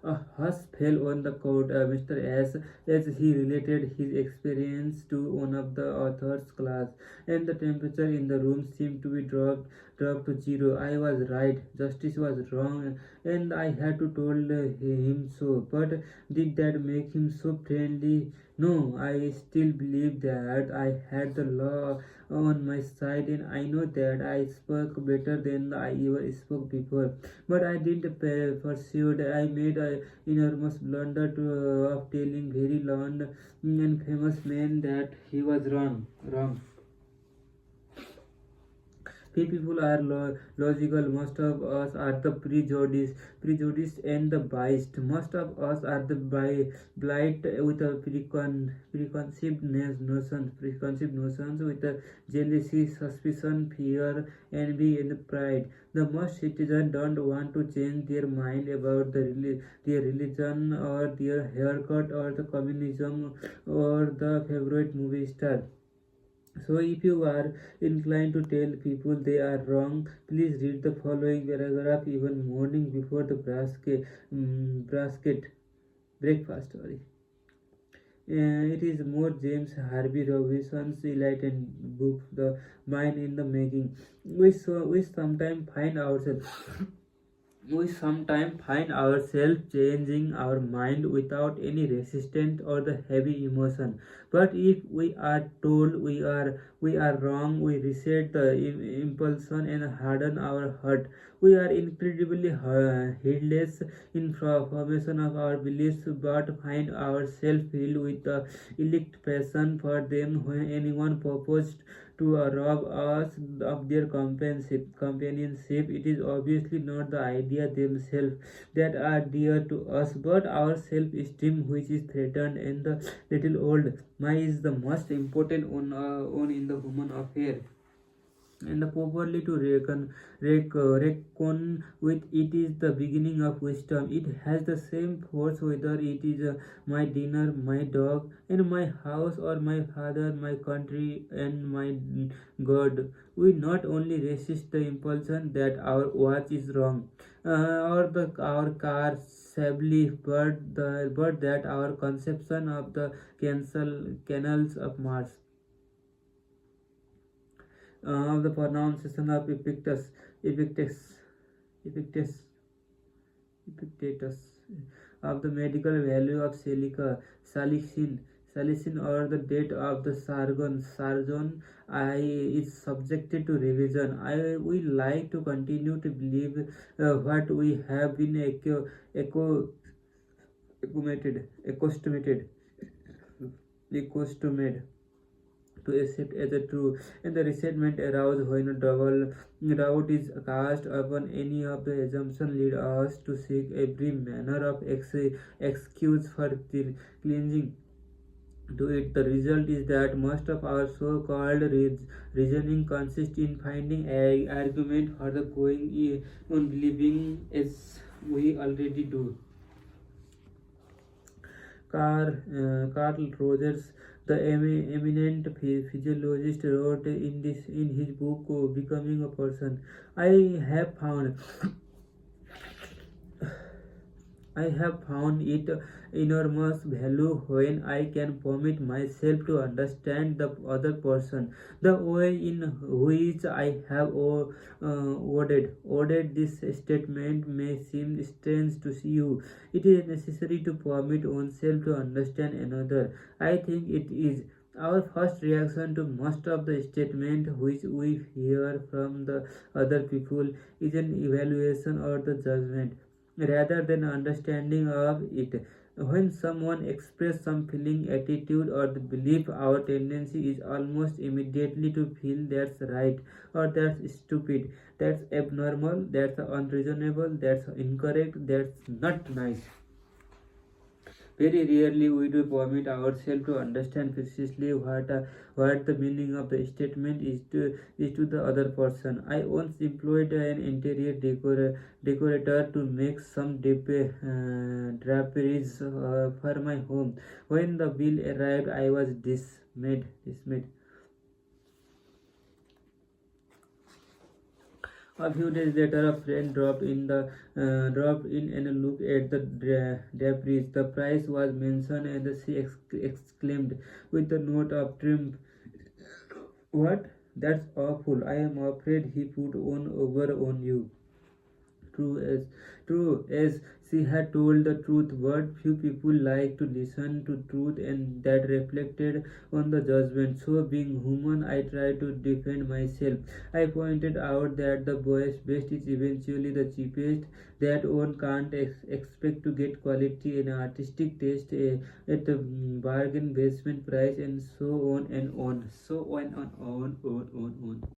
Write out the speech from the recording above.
A hush fell on the court. Mr. S. as he related his experience to one of the author's class, and the temperature in the room seemed to be dropped to zero. I was right. Justice was wrong, and I had to told him so. But did that make him so friendly? No, I still believe that I had the law on my side, and I know that I spoke better than I ever spoke before. But I didn't pursue. I made an enormous blunder of telling very learned and famous man that he was wrong. Wrong. We people are logical. Most of us are the prejudiced and the biased. Most of us are the blight with a preconceived notions with a jealousy, suspicion, fear, envy, and pride. The most citizens don't want to change their mind about their religion or their haircut or the communism or the favorite movie star. So, if you are inclined to tell people they are wrong, please read the following paragraph even morning before the basket breakfast. Sorry. It is more James Harvey Robinson's enlightened book, The Mind in the Making. We sometimes find ourselves changing our mind without any resistance or the heavy emotion. But if we are told we are wrong, we reset the impulsion and harden our heart. We are incredibly heedless in formation of our beliefs, but find ourselves filled with the elect passion for them when anyone proposed to rob us of their companionship. It is obviously not the idea themselves that are dear to us, but our self-esteem which is threatened, and the little old my is the most important one in the human affair, and properly to reckon with it is the beginning of wisdom. It has the same force whether it is my dinner, my dog, and my house, or my father, my country, and my God. We not only resist the impulsion that our watch is wrong, or our car sadly, but that our conception of the canals of Mars, the pronunciation of Epictetus, Epictetus, Epictetus, of the medical value of salicin, or the date of the sargon, I is subjected to revision. I we like to continue to believe what we have been echo, accustomed, accustomed to accept as a true, and the resentment aroused when a double doubt is cast upon any of the assumptions lead us to seek every manner of excuse for clinging to it. The result is that most of our so-called reasoning consists in finding a argument for the going on believing as we already do. Carl Rogers, the eminent physiologist, wrote in his book "Becoming a Person." I have found I have found it enormous value when I can permit myself to understand the other person. The way in which I have worded this statement may seem strange to you. It is necessary to permit oneself to understand another. I think it is. Our first reaction to most of the statement which we hear from the other people is an evaluation or the judgment rather than understanding of it. When someone expresses some feeling, attitude, or the belief, our tendency is almost immediately to feel that's right, or that's stupid, that's abnormal, that's unreasonable, that's incorrect, that's not nice. Very rarely we do permit ourselves to understand precisely what the meaning of the statement is to the other person. I once employed an interior decorator to make some draperies for my home. When the bill arrived, I was dismayed. A few days later, a friend dropped in and looked at the debris. The price was mentioned, and she exclaimed with a note of triumph, "What? That's awful! I am afraid he put on over on you." True as true as she had told the truth, but few people like to listen to truth, and that reflected on the judgment. So, being human, I tried to defend myself. I pointed out that the best is eventually the cheapest, that one can't expect to get quality and artistic taste at the bargain basement price, and so on and on. So on and on.